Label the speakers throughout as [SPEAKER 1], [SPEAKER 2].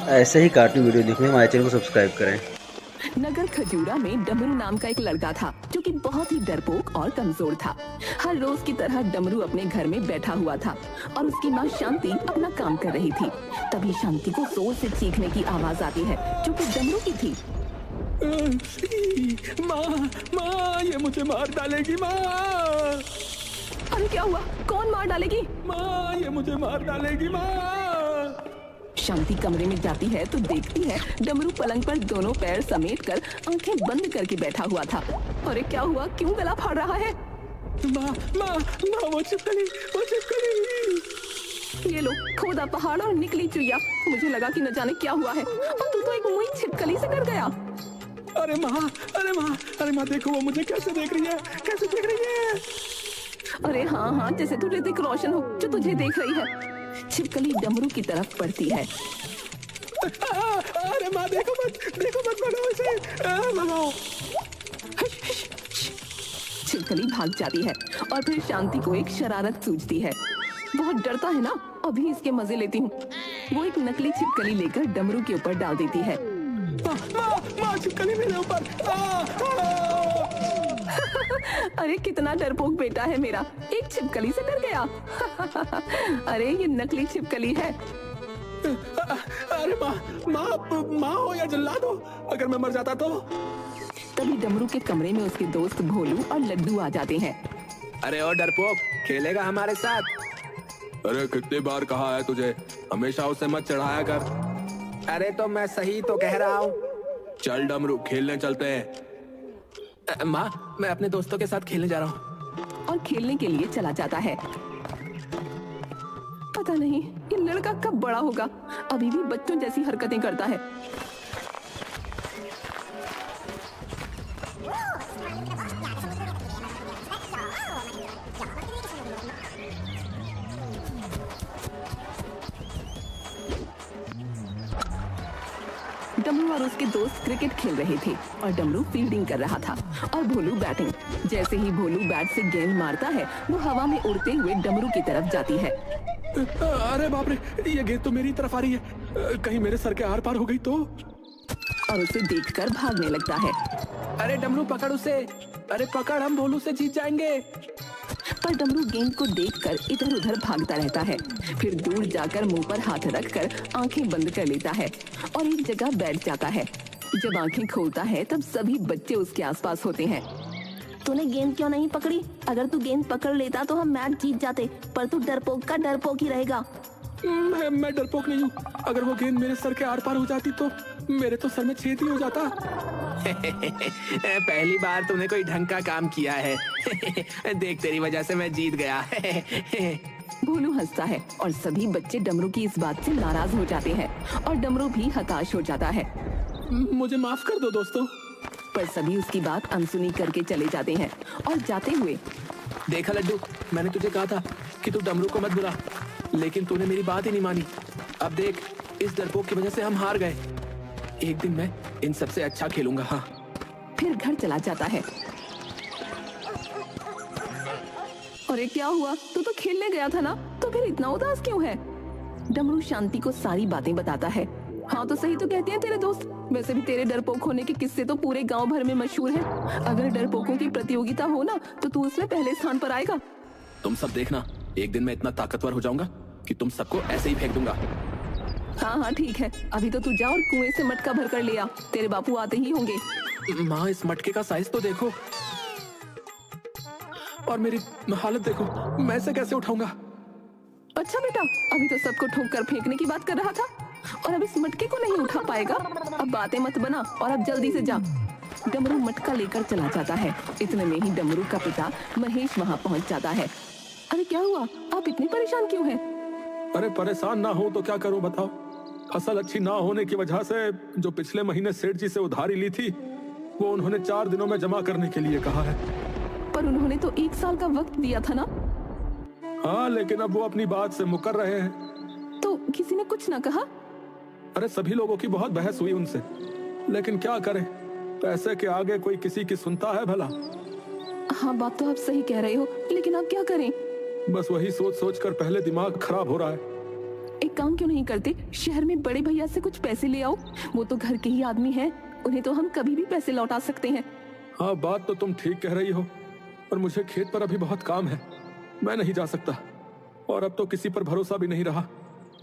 [SPEAKER 1] ऐसे ही cartoon video देखने हमारे चैनल को सब्सक्राइब करें।
[SPEAKER 2] नगर खजूरा में डमरू नाम का एक लड़का था जो कि बहुत ही डरपोक और कमजोर था। हर रोज की तरह डमरू अपने घर में बैठा हुआ था और उसकी माँ शांति अपना काम कर रही थी। तभी शांति को जोर से चीखने की आवाज आती है जो कि डमरू की थी।
[SPEAKER 3] माँ माँ, ये मुझे मार डालेगी माँ।
[SPEAKER 2] अरे क्या हुआ? कौन मार डालेगी?
[SPEAKER 3] माँ, ये मुझे मार डालेगी माँ।
[SPEAKER 2] शांति कमरे में जाती है तो देखती है डमरू पलंग पर दोनों पैर समेट कर आंखें बंद करके बैठा हुआ था। अरे क्या हुआ? क्यों गला फाड़ रहा है?
[SPEAKER 3] माँ माँ माँ, वो छिपकली, वो छिपकली।
[SPEAKER 2] ये लो, खोदा पहाड़ और निकली चुईया। मुझे लगा कि न जाने क्या हुआ है और तू तो एक मुई छिपकली से डर गया।
[SPEAKER 3] अरे माँ, अरे माँ, अरे माँ, देखो वो मुझे कैसे देख रही है, कैसे देख रही है।
[SPEAKER 2] अरे हाँ हाँ, जैसे तू ऋतिक रोशन हो जो तुझे देख रही है। छिपकली डमरू की तरफ बढ़ती है।
[SPEAKER 3] अरे माँ, देखो मत भगाओ इसे, भगाओ।
[SPEAKER 2] छिपकली भाग जाती है और फिर शांति को एक शरारत सूझती है। बहुत डरता है ना, अभी इसके मजे लेती हूँ। वो एक नकली छिपकली लेकर डमरू के ऊपर डाल देती है।
[SPEAKER 3] माँ, छिपकली मेरे ऊपर।
[SPEAKER 2] अरे कितना डरपोक बेटा है मेरा, एक छिपकली से डर गया। अरे ये नकली छिपकली है।
[SPEAKER 3] अरे माँ हो या जल्लाद हो, अगर मैं मर जाता तो।
[SPEAKER 2] तभी डमरू के कमरे में उसके दोस्त भोलू और लड्डू आ जाते हैं।
[SPEAKER 3] अरे ओ डरपोक, खेलेगा हमारे साथ? अरे कितनी बार कहा है तुझे, हमेशा उसे मत चढ़ाया कर। अरे तो मैं सही तो कह रहा हूँ। चल डमरू, खेलने चलते हैं। माँ, मैं अपने दोस्तों के साथ खेलने जा रहा हूँ।
[SPEAKER 2] और खेलने के लिए चला जाता है। पता नहीं ये लड़का कब बड़ा होगा, अभी भी बच्चों जैसी हरकतें करता है। डमरू और उसके दोस्त क्रिकेट खेल रहे थे और डमरू फील्डिंग कर रहा था और भोलू बैटिंग। जैसे ही भोलू बैट से गेंद मारता है वो हवा में उड़ते हुए डमरू की तरफ जाती है।
[SPEAKER 3] अरे बाप रे, ये गेंद तो मेरी तरफ आ रही है, कहीं मेरे सर के आर पार हो गई तो।
[SPEAKER 2] और उसे देखकर भागने लगता है।
[SPEAKER 3] अरे डमरू पकड़ उसे, अरे पकड़, हम भोलू से जीत जाएंगे।
[SPEAKER 2] पर डमरू गेंद को देखकर इधर उधर भागता रहता है, फिर दूर जाकर मुंह पर हाथ रखकर आंखें बंद कर लेता है और एक जगह बैठ जाता है। जब आंखें खोलता है तब सभी बच्चे उसके आसपास होते हैं।
[SPEAKER 4] तूने गेंद क्यों नहीं पकड़ी? अगर तू गेंद पकड़ लेता तो हम मैच जीत जाते, पर तू डरपोक का डरपोक ही रहेगा।
[SPEAKER 3] मैं डरपोक नहीं हूँ, अगर वो गेंद मेरे सर के आर पार हो जाती तो मेरे तो सर में छेद ही हो जाता। पहली बार तूने कोई ढंग का काम किया है। देख, तेरी वजह से मैं जीत गया।
[SPEAKER 2] भोलू हंसता है और सभी बच्चे डमरू की इस बात से नाराज हो जाते हैं और डमरू भी हताश हो जाता है।
[SPEAKER 3] मुझे माफ कर दो दोस्तों।
[SPEAKER 2] पर सभी उसकी बात अनसुनी करके चले जाते हैं और जाते हुए,
[SPEAKER 3] देखा लड्डू, मैंने तुझे कहा था कि तू डमरू को मत बुला, लेकिन तूने मेरी बात ही नहीं मानी। अब देख, इस डरपोक की वजह से हम हार गए। एक दिन मैं इन सबसे अच्छा खेलूंगा। हाँ।
[SPEAKER 2] फिर घर चला जाता है। अरे क्या हुआ? तू तो खेलने गया था ना, तो फिर इतना उदास क्यों है? डमरू शांति को सारी बातें बताता है। हाँ तो सही तो कहते हैं तेरे दोस्त, वैसे भी तेरे डरपोक होने के किस्से तो पूरे गांव भर में मशहूर हैं। अगर डरपोकों की प्रतियोगिता हो ना तो तू उसमें पहले स्थान पर आएगा।
[SPEAKER 3] तुम सब देखना, एक दिन मैं इतना ताकतवर हो जाऊंगा कि तुम सबको ऐसे ही फेंक दूंगा।
[SPEAKER 2] हाँ हाँ ठीक है, अभी तो तू जा और कुएं से मटका भर कर ले आ, तेरे बापू आते ही होंगे।
[SPEAKER 3] माँ, इस मटके का साइज तो देखो, और मेरी हालत देखो, मैं इसे कैसे उठाऊंगा?
[SPEAKER 2] अच्छा बेटा, अभी तो सबको ठोक कर फेंकने की बात कर रहा था और अब इस मटके को नहीं उठा पाएगा। अब बातें मत बना और अब जल्दी से जा। डमरू मटका लेकर चला जाता है। इतने में ही डमरू का पिता महेश वहाँ पहुँच जाता है। अरे क्या हुआ? आप इतने परेशान क्यों हैं?
[SPEAKER 3] अरे परेशान ना हो तो क्या करूं बताओ। फसल अच्छी ना होने की वजह से जो पिछले महीने सेठ जी से उधारी ली थी वो उन्होंने 4 दिनों में जमा करने के लिए कहा है।
[SPEAKER 2] पर उन्होंने तो 1 साल का वक्त दिया था ना।
[SPEAKER 3] हाँ, लेकिन अब वो अपनी बात से मुकर रहे हैं।
[SPEAKER 2] तो किसी ने कुछ ना कहा?
[SPEAKER 3] अरे सभी लोगों की बहुत बहस हुई उनसे, लेकिन क्या करें, पैसे के आगे कोई किसी की सुनता है भला।
[SPEAKER 2] हाँ बात तो आप सही कह रहे हो, लेकिन आप क्या करें?
[SPEAKER 3] बस वही सोच सोच कर पहले दिमाग खराब हो रहा है।
[SPEAKER 2] एक काम क्यों नहीं करते? शहर में बड़े भैया से कुछ पैसे ले आओ, वो तो घर के ही आदमी हैं, उन्हें तो हम कभी भी पैसे लौटा सकते हैं।
[SPEAKER 3] हाँ, बात तो तुम ठीक कह रही हो, पर मुझे खेत पर अभी बहुत काम है, मैं नहीं जा सकता। और अब तो किसी पर भरोसा भी नहीं रहा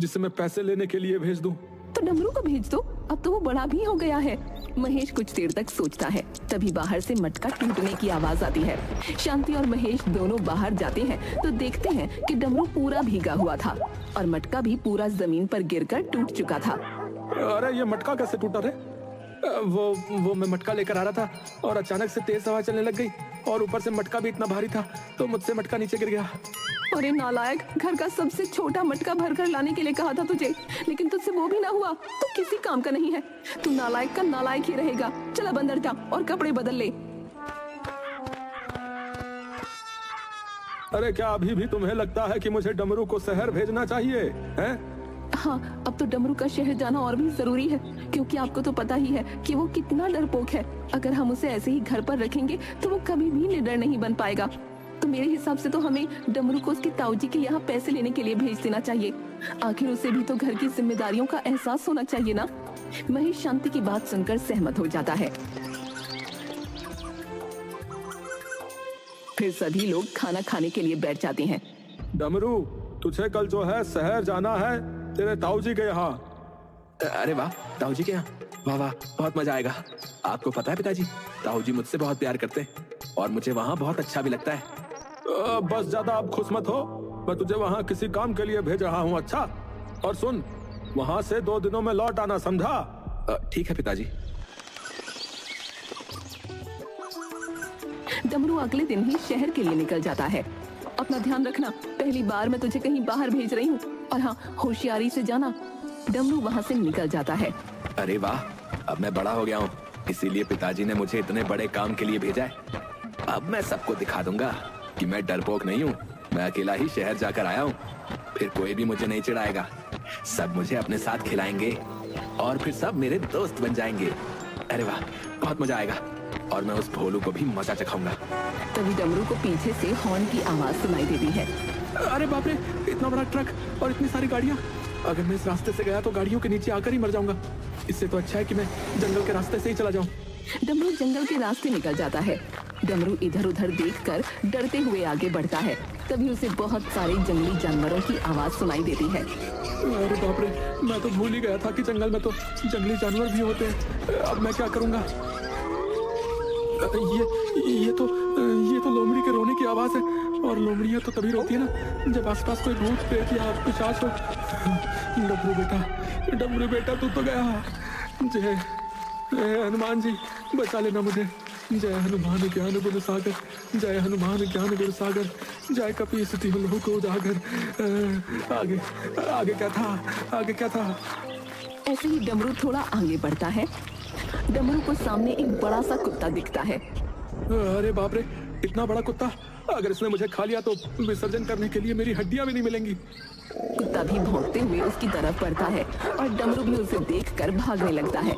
[SPEAKER 3] जिसे मैं पैसे लेने के लिए भेज दूं।
[SPEAKER 2] तो डमरू को भेज दो, अब तो वो बड़ा भी हो गया है। महेश कुछ देर तक सोचता है, तभी बाहर से मटका टूटने की आवाज आती है। शांति और महेश दोनों बाहर जाते हैं तो देखते हैं कि डमरू पूरा भीगा हुआ था और मटका भी पूरा जमीन पर गिरकर टूट चुका था।
[SPEAKER 3] अरे ये मटका कैसे टूटा रे? वो मैं मटका लेकर आ रहा था और अचानक से तेज हवा चलने लग गई और ऊपर से मटका भी इतना भारी था तो मुझसे मटका नीचे गिर गया।
[SPEAKER 2] अरे नालायक, घर का सबसे छोटा मटका भरकर लाने के लिए कहा था तुझे, लेकिन तुझसे वो भी ना हुआ तो किसी काम का नहीं है। तू नालायक का नालायक ही रहेगा। चल अब अंदर जा और कपड़े बदल ले।
[SPEAKER 3] अरे क्या अभी भी तुम्हें लगता है कि मुझे डमरू को शहर भेजना चाहिए है?
[SPEAKER 2] हाँ, अब तो डमरू का शहर जाना और भी जरूरी है, क्योंकि आपको तो पता ही है कि वो कितना डरपोक है। अगर हम उसे ऐसे ही घर पर रखेंगे तो वो कभी भी निडर नहीं बन पाएगा। तो मेरे हिसाब से तो हमें डमरू को उसके ताऊजी के यहाँ पैसे लेने के लिए भेज देना चाहिए। आखिर उसे भी तो घर की जिम्मेदारियों का एहसास होना चाहिए ना। महेश शांति की बात सुनकर सहमत हो जाता है। फिर सभी लोग खाना खाने के लिए बैठ जाते हैं।
[SPEAKER 3] डमरू, तुझे कल जो है शहर जाना है तेरे ताऊजी के यहाँ। अरे वाह, ताऊजी के यहाँ? वाह वाह, बहुत मजा आएगा। आपको पता है पिताजी, ताऊजी मुझसे बहुत प्यार करते हैं और मुझे वहाँ बहुत अच्छा भी लगता है। बस ज्यादा आप खुश मत हो, मैं तुझे वहाँ किसी काम के लिए भेज रहा हूँ। अच्छा, और सुन, वहाँ से 2 दिनों में लौट आना, समझा? ठीक है पिताजी।
[SPEAKER 2] डमरू अगले दिन ही शहर के लिए निकल जाता है। अपना ध्यान रखना, पहली बार मैं तुझे कहीं बाहर भेज रही हूँ, और हाँ, होशियारी से जाना। डमरू वहाँ से निकल जाता है।
[SPEAKER 3] अरे वाह, अब मैं बड़ा हो गया हूँ, इसीलिए पिताजी ने मुझे इतने बड़े काम के लिए भेजा है। अब मैं सबको दिखा दूंगा कि मैं डरपोक नहीं हूँ, मैं अकेला ही शहर जाकर आया हूँ। फिर कोई भी मुझे नहीं चिढ़ाएगा, सब मुझे अपने साथ खिलाएंगे और फिर सब मेरे दोस्त बन जाएंगे। अरे वाह, बहुत मजा आएगा और मैं उस भोलू को भी मजा चखाऊंगा।
[SPEAKER 2] तभी डमरू को पीछे से हॉर्न की आवाज सुनाई देती है।
[SPEAKER 3] अरे बाप रे, इतना बड़ा ट्रक और इतनी सारी गाड़ियाँ। अगर मैं इस रास्ते से गया तो गाड़ियों के नीचे आकर ही मर जाऊंगा। इससे तो अच्छा है कि मैं जंगल के रास्ते से ही चला जाऊं।
[SPEAKER 2] डमरू जंगल के रास्ते निकल जाता है। डमरू इधर उधर देखकर डरते हुए आगे बढ़ता है। तभी उसे बहुत सारे जंगली जानवरों की आवाज सुनाई देती है।
[SPEAKER 3] अरे बाप रे, मैं तो भूल ही गया था कि जंगल में तो जंगली जानवर भी होते हैं। अब मैं क्या करूंगा? ये तो लोमड़ी के रोने की आवाज है, और लोमड़ियाँ तो तभी रोती है ना जब आसपास कोई भूत प्रेत या पिशाच हो। डमरू बेटा तू तो गया। जय हनुमान जी, बचा लेना मुझे। जय हनुमान ज्ञान गुण सागर, जय हनुमान ज्ञान गुण सागर, जय कपीस तिहु लोक उजागर। आगे आगे क्या था? आगे क्या था?
[SPEAKER 2] ऐसे ही डमरू थोड़ा आगे बढ़ता है। डमरू को सामने एक बड़ा सा कुत्ता दिखता है।
[SPEAKER 3] अरे बाप रे, इतना बड़ा कुत्ता! अगर इसने मुझे खा लिया तो विसर्जन करने के लिए मेरी हड्डियां भी नहीं मिलेंगी।
[SPEAKER 2] कुत्ता भी भौंकते हुए उसकी तरफ बढ़ता है और डमरू भी उसे देखकर भागने लगता है।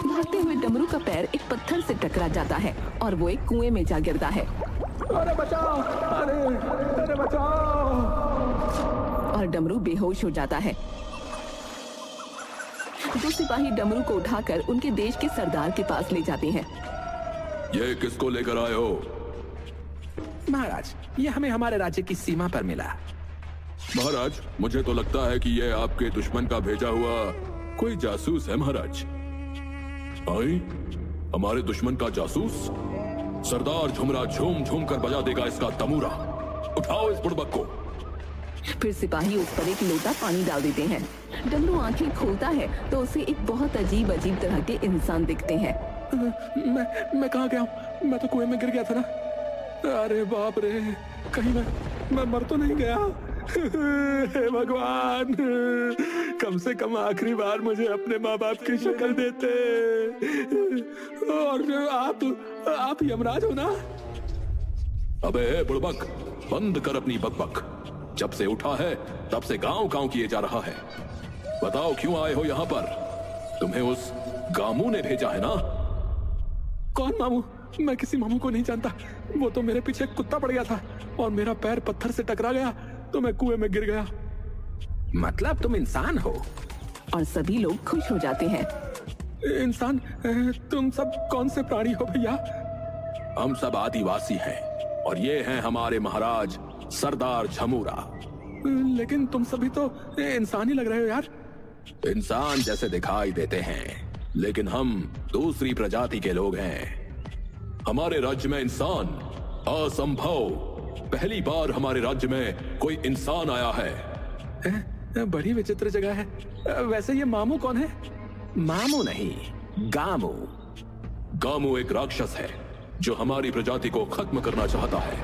[SPEAKER 2] भागते हुए डमरू का पैर एक पत्थर से टकरा जाता है और वो एक कुएं में जा गिरता है।
[SPEAKER 3] अरे बचाओ! अरे बचाओ!
[SPEAKER 2] और डमरू बेहोश हो जाता है। 2 सिपाही डमरू को उठाकर उनके देश के सरदार के पास ले जाते हैं।
[SPEAKER 3] ये किसको लेकर आए हो?
[SPEAKER 5] महाराज, ये हमें हमारे राज्य की सीमा पर मिला।
[SPEAKER 3] महाराज, मुझे तो लगता है कि ये आपके दुश्मन का भेजा हुआ कोई जासूस है। महाराज, आई हमारे दुश्मन का जासूस? सरदार झुमरा झूम झूम कर बजा देगा इसका तमूरा। उठाओ इस बुड़बक को।
[SPEAKER 2] फिर सिपाही उस पर एक लोटा पानी डाल देते हैं। डमरू आंखें खोलता है तो उसे एक बहुत अजीब अजीब तरह के इंसान दिखते हैं।
[SPEAKER 3] मैं कहाँ गया हूँ? मैं तो कुएं में गिर गया था ना। अरे बाप रे, कहीं मैं मर तो नहीं गया? हे भगवान, कम से कम आखिरी बार मुझे अपने माँ बाप की शक्ल देते। और आप यमराज हो ना? अबे बुड़बक, बंद कर अपनी बकबक। जब से उठा है तब से गांव गांव किए जा रहा है। बताओ क्यों आए हो यहाँ पर? तुम्हें उस गामू ने भेजा है ना? कौन मामू? मैं किसी मामू को नहीं जानता। वो तो मेरे पीछे कुत्ता पड़ गया था और मेरा पैर पत्थर से टकरा गया तो मैं कुएं में गिर गया।
[SPEAKER 5] मतलब तुम इंसान हो?
[SPEAKER 2] और सभी लोग खुश हो जाते हैं।
[SPEAKER 3] इंसान? तुम सब कौन से प्राणी हो भैया? हम सब आदिवासी हैं और ये हैं हमारे महाराज सरदार झमूरा। लेकिन तुम सभी तो इंसान ही लग रहे हो यार। इंसान जैसे दिखाई देते हैं, लेकिन हम दूसरी प्रजाति के लोग हैं। हमारे राज्य में इंसान असंभव। पहली बार हमारे राज्य में कोई इंसान आया है। बड़ी विचित्र जगह है। वैसे ये मामू कौन है?
[SPEAKER 5] मामू नहीं, गामू।
[SPEAKER 3] गामू एक राक्षस है जो हमारी प्रजाति को खत्म करना चाहता है।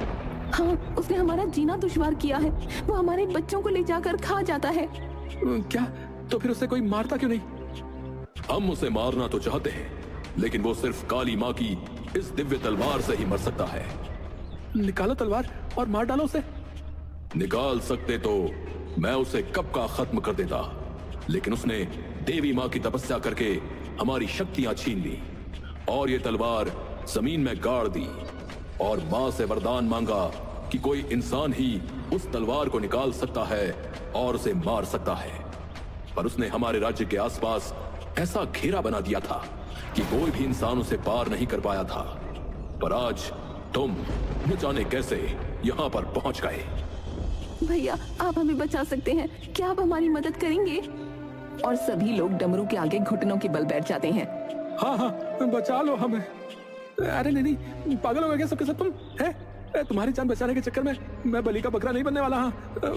[SPEAKER 2] हाँ, उसने हमारा जीना दुश्वार किया है। वो हमारे बच्चों को ले जाकर खा जाता है।
[SPEAKER 3] क्या? तो फिर उसे कोई मारता क्यों नहीं? हम उसे मारना तो चाहते हैं, लेकिन वो सिर्फ काली माँ की इस दिव्य तलवार से ही मर सकता है। निकालो तलवार और मार डालो उसे। निकाल सकते तो मैं उसे कब का खत्म कर देता, लेकिन उसने देवी माँ की तपस्या करके हमारी शक्तियां छीन ली और ये तलवार जमीन में गाड़ दी और माँ से वरदान मांगा कि कोई इंसान ही उस तलवार को निकाल सकता है और उसे मार सकता है। पर उसने हमारे राज्य के आसपास ऐसा घेरा बना दिया था कि कोई भी इंसान उसे पार नहीं कर पाया था। पर आज तुम न जाने कैसे यहाँ पर पहुंच गए।
[SPEAKER 2] भैया, आप हमें बचा सकते हैं। क्या आप हमारी मदद करेंगे? और सभी लोग डमरू के आगे घुटनों के बल बैठ जाते हैं।
[SPEAKER 3] हाँ हाँ, बचा लो हमें। अरे नहीं नहीं, पागल हो गए क्या सबके सब तुम? है तुम्हारी जान बचाने के चक्कर में मैं बलि का बकरा नहीं बनने वाला। हाँ,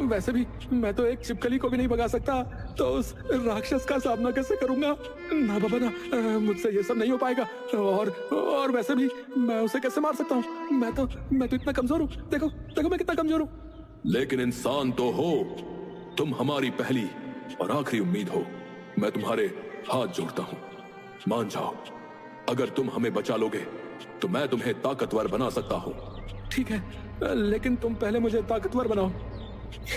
[SPEAKER 3] वैसे भी मैं तो एक छिपकली को भी नहीं भगा सकता, तो उस राक्षस का सामना कैसे करूंगा? ना बाबा ना, मुझसे ये सब नहीं हो पाएगा। और वैसे भी मैं उसे कैसे मार सकता हूँ? मैं तो इतना कमजोर हूँ। देखो देखो मैं कितना कमजोर हूँ। लेकिन इंसान तो हो तुम, हमारी पहली और आखिरी उम्मीद हो। मैं तुम्हारे हाथ जोड़ता हूँ, मान जाओ। अगर तुम हमें बचा लोगे तो मैं तुम्हें ताकतवर बना सकता हूँ। ठीक है, लेकिन तुम पहले मुझे ताकतवर बनाओ।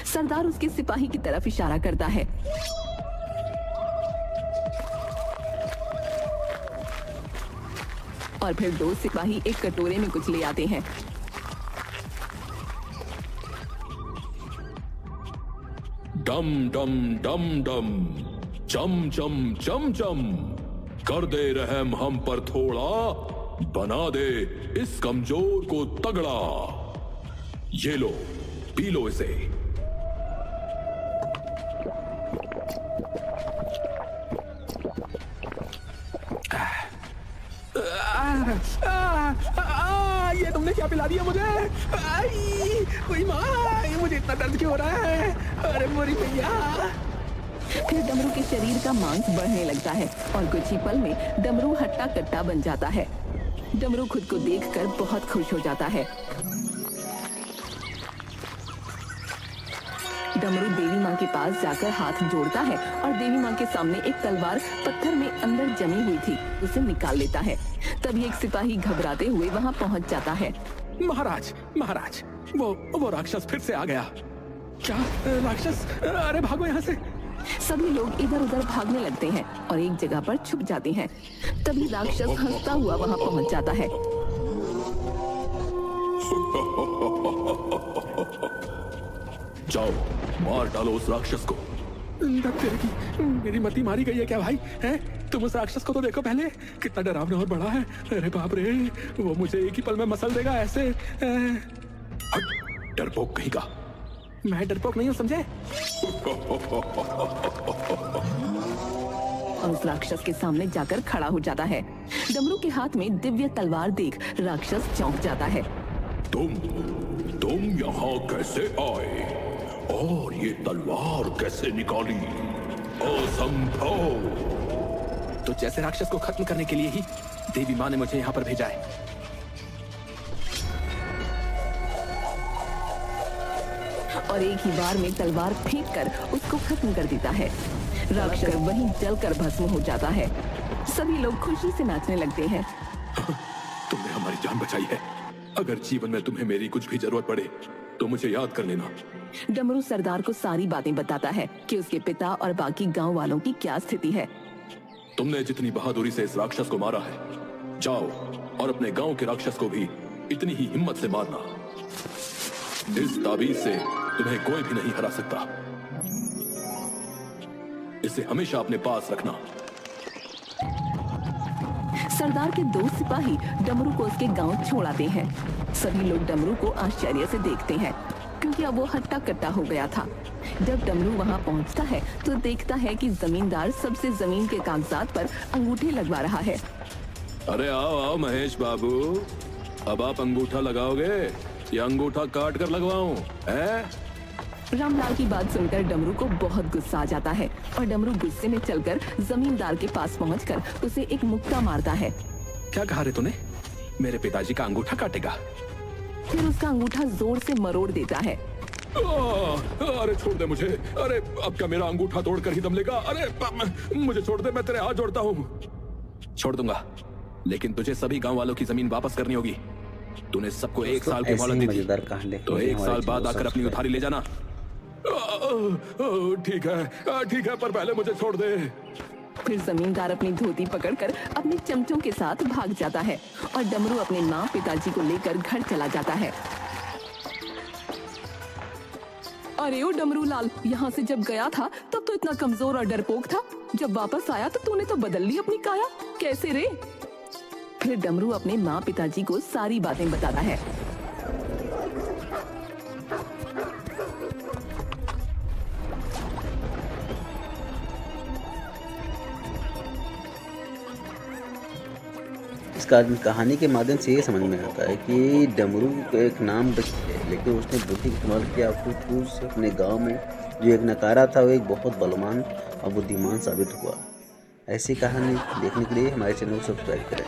[SPEAKER 2] सरदार उसके सिपाही की तरफ इशारा करता है। और फिर दो सिपाही एक कटोरे में कुछ ले आते हैं।
[SPEAKER 3] डम डम डम डम, चम चम चम चम, कर दे रहम हम पर थोड़ा, बना दे इस कमजोर को तगड़ा। ये लो, पी लो इसे। ये तुमने क्या पिला दिया मुझे? आई, कोई माँ, मुझे इतना दर्द क्यों हो रहा है? अरे मोरी भैया।
[SPEAKER 2] फिर डमरू के शरीर का मांस बढ़ने लगता है और कुछ ही पल में डमरू हट्टा कट्टा बन जाता है। डमरू खुद को देखकर बहुत खुश हो जाता है। डमरू देवी माँ के पास जाकर हाथ जोड़ता है और देवी माँ के सामने एक तलवार पत्थर में अंदर जमी हुई थी, उसे निकाल लेता है। तभी एक सिपाही घबराते हुए वहाँ पहुँच जाता है।
[SPEAKER 3] महाराज महाराज, वो राक्षस फिर से आ गया। क्या राक्षस? अरे भागो यहाँ से।
[SPEAKER 2] सभी लोग इधर उधर भागने लगते हैं और एक जगह पर छुप जाते हैं। तभी राक्षस हंसता हुआ वहाँ पहुँच जाता है। जाओ, मार डालो उस राक्षस को। मेरी मती मारी गई है क्या भाई? हैं? तुम उस राक्षस को तो देखो पहले, कितना डरावना और बड़ा है। अरे बाप रे, वो मुझे एक ही पल में मसल देगा ऐसे। डरपोक कहीं का। मैं डरपोक नहीं हूँ, समझे? और उस राक्षस के सामने जाकर खड़ा हो जाता है। डमरू के हाथ में दिव्य तलवार देख राक्षस चौंक जाता है।
[SPEAKER 3] तुम यहाँ कैसे आए और ये तलवार कैसे निकाली? असंभव।
[SPEAKER 5] तो जैसे राक्षस को खत्म करने के लिए ही देवी माँ ने मुझे यहाँ पर भेजा है।
[SPEAKER 2] और एक ही बार में तलवार फेंक कर उसको खत्म कर देता है। राक्षस वहीं जलकर भस्म हो जाता है। सभी लोग खुशी से नाचने लगते हैं।
[SPEAKER 3] तुमने हमारी जान बचाई है। अगर जीवन में तुम्हें मेरी कुछ भी जरूरत पड़े तो मुझे याद कर लेना।
[SPEAKER 2] डमरू सरदार को सारी बातें बताता है कि उसके पिता और बाकी गांव वालों की क्या स्थिति है।
[SPEAKER 3] तुमने जितनी बहादुरी से इस राक्षस को मारा है, जाओ और अपने गांव के राक्षस को भी इतनी ही हिम्मत से मारना। इस ताबीज से
[SPEAKER 5] तुम्हें कोई भी नहीं हरा सकता। इसे हमेशा अपने पास रखना।
[SPEAKER 2] सरदार के 2 सिपाही डमरू को उसके गांव छोड़ आते हैं। सभी लोग डमरू को आश्चर्य से देखते हैं क्योंकि अब वो हट्टा कट्टा हो गया था। जब डमरू वहां पहुंचता है तो देखता है कि जमींदार सबसे जमीन के कागजात पर अंगूठे लगवा रहा है।
[SPEAKER 3] अरे आओ आओ महेश बाबू, अब आप अंगूठा लगाओगे या अंगूठा काट कर लगवाऊं?
[SPEAKER 2] रामलाल की बात सुनकर डमरू को बहुत गुस्सा आ जाता है और डमरू गुस्से में चलकर जमींदार के पास पहुंचकर उसे एक मुक्का मारता है।
[SPEAKER 5] क्या कहा रे तूने? मेरे पिताजी का अंगूठा काटेगा?
[SPEAKER 2] फिर उसका अंगूठा जोर से मरोड़ देता है।
[SPEAKER 3] अरे छोड़ दे मुझे। अरे अब क्या मेरा अंगूठा तोड़कर ही दम लेगा? अरे मुझे छोड़ दे, मैं तेरे हाथ जोड़ता हूँ।
[SPEAKER 5] छोड़ दूंगा, लेकिन तुझे सभी गांव वालों की जमीन वापस करनी होगी। तूने सबको 1 साल की मोहलत दी थी,
[SPEAKER 1] मजेदार कहानी देखने
[SPEAKER 5] तो
[SPEAKER 1] के लिए
[SPEAKER 5] 1 साल
[SPEAKER 1] हमारे
[SPEAKER 5] बाद
[SPEAKER 1] चैनल को
[SPEAKER 5] आकर अपनी
[SPEAKER 1] सब्सक्राइब
[SPEAKER 5] उधारी ले जाना।
[SPEAKER 3] ठीक है, पर पहले मुझे छोड़ दे।
[SPEAKER 2] फिर जमींदार अपनी धोती पकड़कर अपने चमचों के साथ भाग जाता है और डमरू अपने माँ पिताजी को लेकर घर चला जाता है। अरे ओ डमरू लाल, यहाँ से जब गया था तब तो इतना कमजोर और डरपोक था, जब वापस आया तो तूने तो बदल ली अपनी काया, कैसे रे? फिर डमरू अपने माँ पिताजी को सारी बातें बताता है।
[SPEAKER 1] इस कहानी के माध्यम से ये समझ में आता है कि डमरू का एक नाम बच है, लेकिन उसने बुद्धि का इस्तेमाल किया। खुद से अपने गांव में जो एक नकारा था वो एक बहुत बलवान और बुद्धिमान साबित हुआ। ऐसी कहानी देखने के लिए हमारे चैनल को सब्सक्राइब करें।